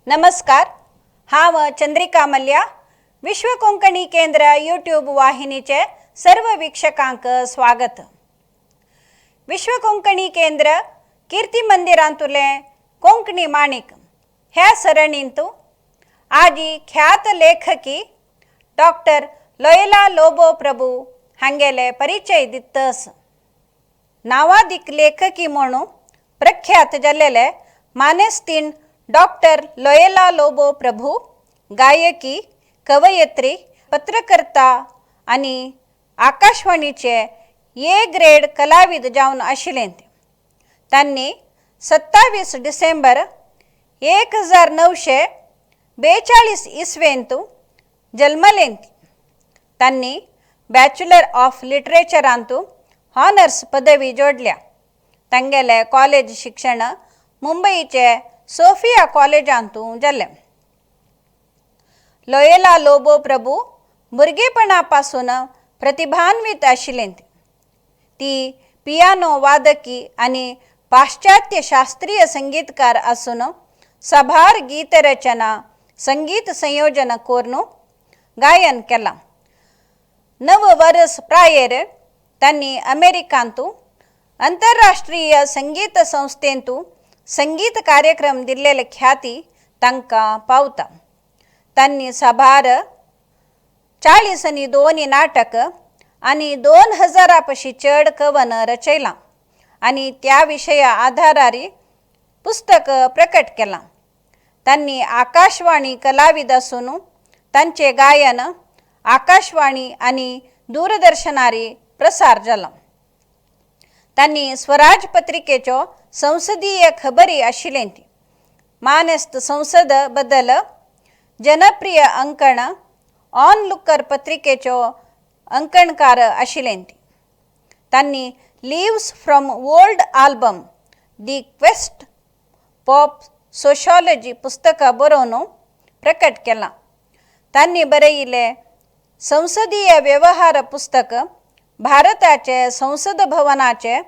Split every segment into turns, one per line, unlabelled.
नमस्कार. हांव चंद्रिका मल्ल्या. विश्व कोंकणी केंद्र यूट्यूब वाहिनीचे सर्व वीक्षकांक स्वागत. विश्व कोंकणी केंद्र कीर्ती मंदिरांतुले कोंकणी माणिक ह्या सरणींतू आजी ख्यात लेखकी डॉक्टर लोयला लोबो प्रभू हांगेले परिचय दितस. नावादिक लेखकी म्हणून प्रख्यात जाल्लेले मानेस्तीन डॉक्टर लोयला लोबो प्रभू गायकी, कवयित्री, पत्रकर्ता आणि आकाशवाणीचे ए ग्रेड कलाविद जावन आशिल्ले. त्यांनी 27 डिसेंबर 1942 इसवेंतू जल्मले. त्यांनी बॅचलर ऑफ लिटरेचरांतू हॉनर्स पदवी जोडल्या. तांगेले कॉलेज शिक्षण मुंबईचे सोफिया कॉलेजांतू जाल्लें. लोयला लोबो प्रभू भुरगेपणापासून प्रतिभान्वित आशिल्ले. ती पियानो वादकी आणि पाश्चात्य शास्त्रीय संगीतकार आसून साबार गीतरचना, संगीत संयोजन करून गायन केला. 9 वर्स प्रायेर त्यांनी अमेरिकांतू आंतरराष्ट्रीय संगीत संस्थेंतू संगीत कार्यक्रम दिल्लेले ख्याती तांकां पावता. त्यांनी साबार 42 नाटक आणि 2000 पशी चड कवन रचयलां आणि त्या विशया आधारार पुस्तक प्रकट केलां. त्यांनी आकाशवाणी कलाविद आसून तांचे गायन आकाशवाणी आणि दूरदर्शनार प्रसार जाला. त्यांनी स्वराज पत्रिकेचो संसदीय खबरी आशिल्ले. मानेस्त संसद बद्दल जनप्रिय अंकण ऑन लुकर पत्रिकेचो अंकणकार आशिल्ले. त्यांनी lives from old album the quest pop sociology पुस्तक बरोवन प्रकट केलां. त्यांनी बरयिल्ले संसदीय व्यवहार पुस्तक भारताचे संसद भवनाचे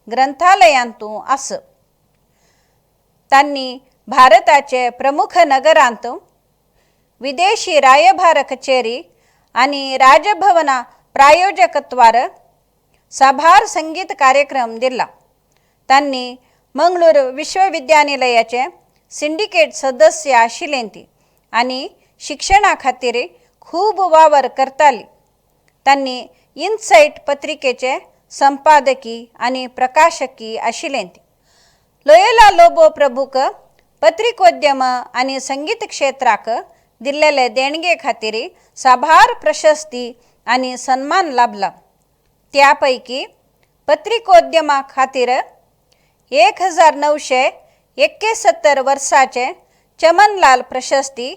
ग्रंथालयांतू आस. त्यांनी भारताचे प्रमुख नगरांत विदेशी रायभार कचेरी आणि राजभवना प्रायोजकत्वार साबार संगीत कार्यक्रम दिला. त्यांनी मंगळूर विश्वविद्यानिलयाचे सिंडिकेट सदस्य आशिल्ले आणि शिक्षणा खातीर खूब वावर करताली. त्यांनी इनसाइट पत्रिकेचे संपादकी आणि प्रकाशकी आशिल्ले. लोयला लोबो प्रभूक पत्रिकोद्यम आणि संगीत क्षेत्राक दिल्लेले देणगे खातीर साबार प्रशस्ती आणि सन्मान लाभला. त्यापैकी पत्रिकोद्यमा खातीर 1971 वर्साचे चमनलाल प्रशस्ती,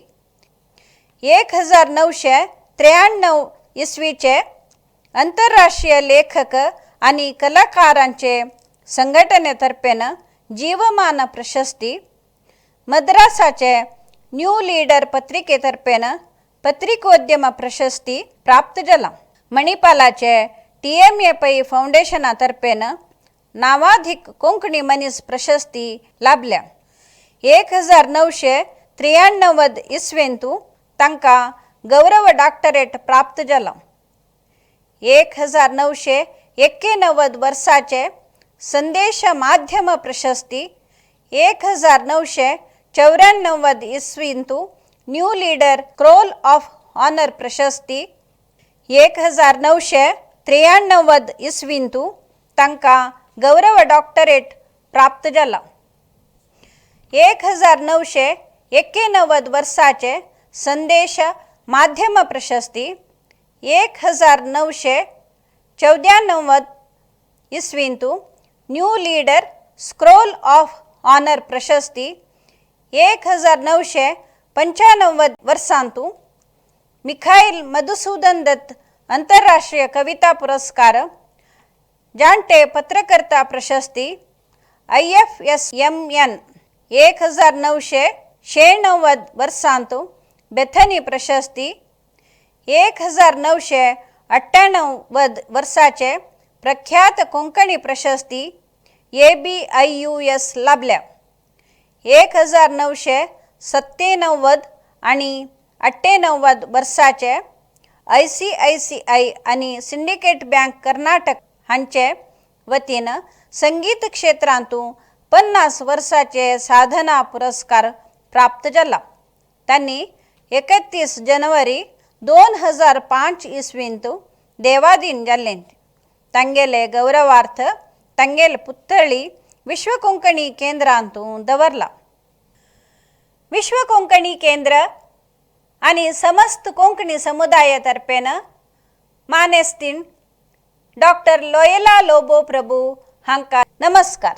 1993 इसवीचे आंतरराष्ट्रीय लेखक आणि कलाकारांचे संघटनेतर्फेन जीवमान प्रशस्ती, मद्रासाचे न्यू लीडर पत्रिकेतर्फेन पत्रिकोद्यम प्रशस्ती प्राप्त जाला. मणिपालाचे TMA पै फाउंडेशनातर्फेन नावाधिक कोंकणी मनीस प्रशस्ती लाभल्या. 1993 इसवेंतू तांकां गौरव डॉक्टरेट प्राप्त जाला. 1991 वर्साचे संदेश माध्यम प्रशस्ती, 1994 इसवींतू new leader scroll of honour प्रशस्ती, 1993 इसवींतू तांकां गौरव डॉक्टरेट प्राप्त जाला. 1991 वर्साचे संदेश माध्यम प्रशस्ती, 1994 इसवींतू new leader scroll of honour प्रशस्ती, 1995 वर्सांतू मिखाईल मधुसूदन दत्त आंतरराष्ट्रीय कविता पुरस्कार, जाणटे पत्रकर्ता प्रशस्ती, IFSMN 1996 वर्सांतू बेथनी प्रशस्ती, 1998 वर्साचे प्रख्यात कोंकणी प्रशस्ती ABIUS लाभल्या. 1997 97 आणि 98 वर्साचे ICICI आणि सिंडिकेट बँक कर्नाटक हांचे वतीनं संगीत क्षेत्रांतून 50 वर्साचे साधना पुरस्कार प्राप्त जाला. त्यांनी 31 जानेवारी 2005 इसवींत देवादीन जाल्ले. तांगेले गौरवार्थ तांगेल पुत्तळी विश्व कोंकणी केंद्रांतून दवरला. विश्व कोंकणी केंद्र आणि समस्त कोंकणी समुदायातर्फेन मानेस्तीन डॉक्टर लोयला लोबो प्रभू हांका नमस्कार.